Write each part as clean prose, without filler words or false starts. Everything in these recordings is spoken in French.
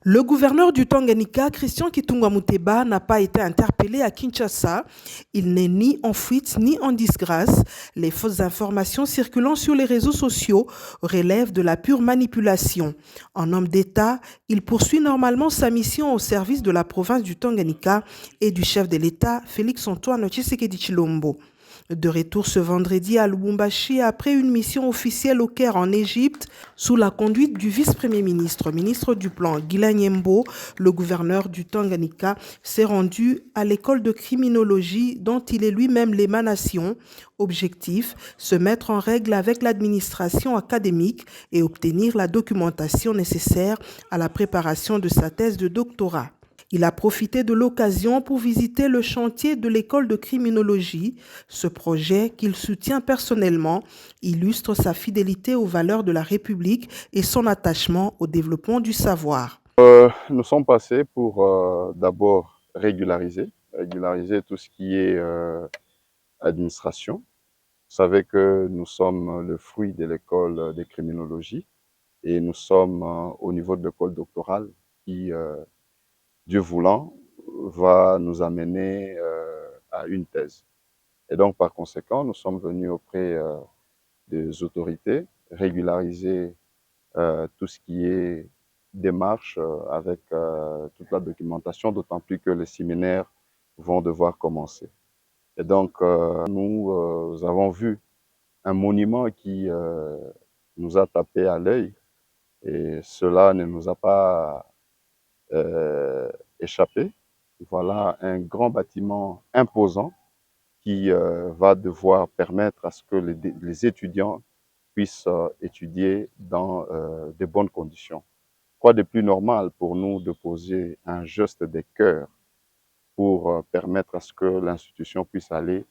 Le gouverneur du Tanganyika, Christian Kitungwa Muteba, n'a pas été interpellé à Kinshasa. Il n'est ni en fuite ni en disgrâce. Les fausses informations circulant sur les réseaux sociaux relèvent de la pure manipulation. En homme d'État, il poursuit normalement sa mission au service de la province du Tanganyika et du chef de l'État, Félix-Antoine Tshisekedi Tshilombo. De retour ce vendredi à Lubumbashi après une mission officielle au Caire en Égypte, sous la conduite du vice-premier ministre, ministre du Plan, Guilain Nyembo, le gouverneur du Tanganyika s'est rendu à l'école de criminologie dont il est lui-même l'émanation. Objectif, se mettre en règle avec l'administration académique et obtenir la documentation nécessaire à la préparation de sa thèse de doctorat. Il a profité de l'occasion pour visiter le chantier de l'école de criminologie. Ce projet, qu'il soutient personnellement, illustre sa fidélité aux valeurs de la République et son attachement au développement du savoir. Nous sommes passés pour d'abord régulariser tout ce qui est administration. Vous savez que nous sommes le fruit de l'école de criminologie et nous sommes au niveau de l'école doctorale qui, Dieu voulant, va nous amener à une thèse. Et donc, par conséquent, nous sommes venus auprès des autorités régulariser tout ce qui est démarche avec toute la documentation, d'autant plus que les séminaires vont devoir commencer. Et donc, nous avons vu un monument qui nous a tapé à l'œil et cela ne nous a pas échappé. Voilà un grand bâtiment imposant qui va devoir permettre à ce que les étudiants puissent étudier dans de bonnes conditions. Quoi de plus normal pour nous de poser un geste de cœur pour permettre à ce que l'institution puisse aller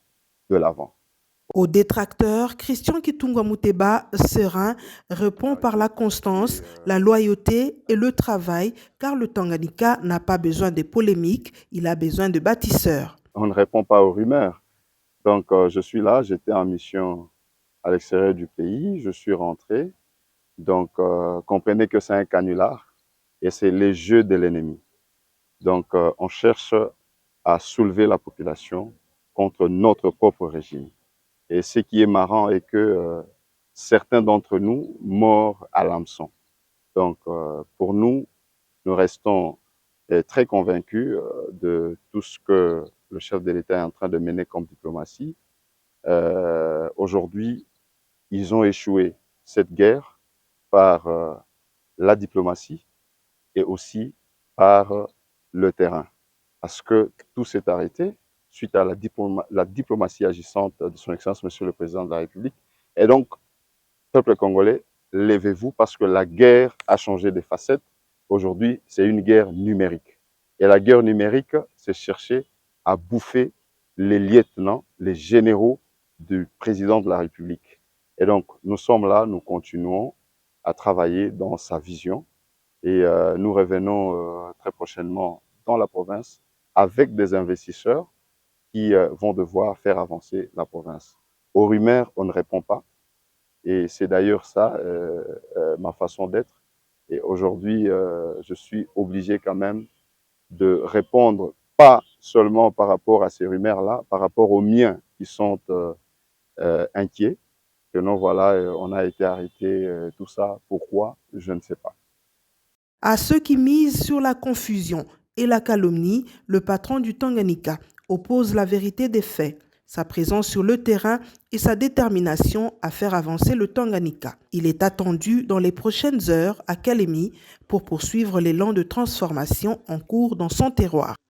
de l'avant. Aux détracteurs, Christian Kitungwa Muteba, serein, répond par la constance, la loyauté et le travail, car le Tanganyika n'a pas besoin de polémiques, il a besoin de bâtisseurs. On ne répond pas aux rumeurs. Donc, je suis là, j'étais en mission à l'extérieur du pays, je suis rentré. Donc, comprenez que c'est un canular et c'est les jeux de l'ennemi. Donc, on cherche à soulever la population contre notre propre régime. Et ce qui est marrant est que certains d'entre nous morts à l'hameçon. Donc, pour nous, nous restons très convaincus de tout ce que le chef de l'État est en train de mener comme diplomatie. Aujourd'hui, ils ont échoué cette guerre par la diplomatie et aussi par le terrain. Parce que tout s'est arrêté suite à la diplomatie agissante de son Excellence, Monsieur le Président de la République. Et donc, peuple congolais, levez-vous parce que la guerre a changé de facettes. Aujourd'hui, c'est une guerre numérique. Et la guerre numérique, c'est chercher à bouffer les lieutenants, les généraux du Président de la République. Et donc, nous sommes là, nous continuons à travailler dans sa vision. Et nous revenons très prochainement dans la province avec des investisseurs qui vont devoir faire avancer la province. Aux rumeurs, on ne répond pas. Et c'est d'ailleurs ça, ma façon d'être. Et aujourd'hui, je suis obligé quand même de répondre, pas seulement par rapport à ces rumeurs-là, par rapport aux miens qui sont inquiets. Que non, voilà, on a été arrêté, tout ça. Pourquoi? Je ne sais pas. À ceux qui misent sur la confusion et la calomnie, le patron du Tanganyika oppose la vérité des faits, sa présence sur le terrain et sa détermination à faire avancer le Tanganyika. Il est attendu dans les prochaines heures à Kalemi pour poursuivre l'élan de transformation en cours dans son terroir.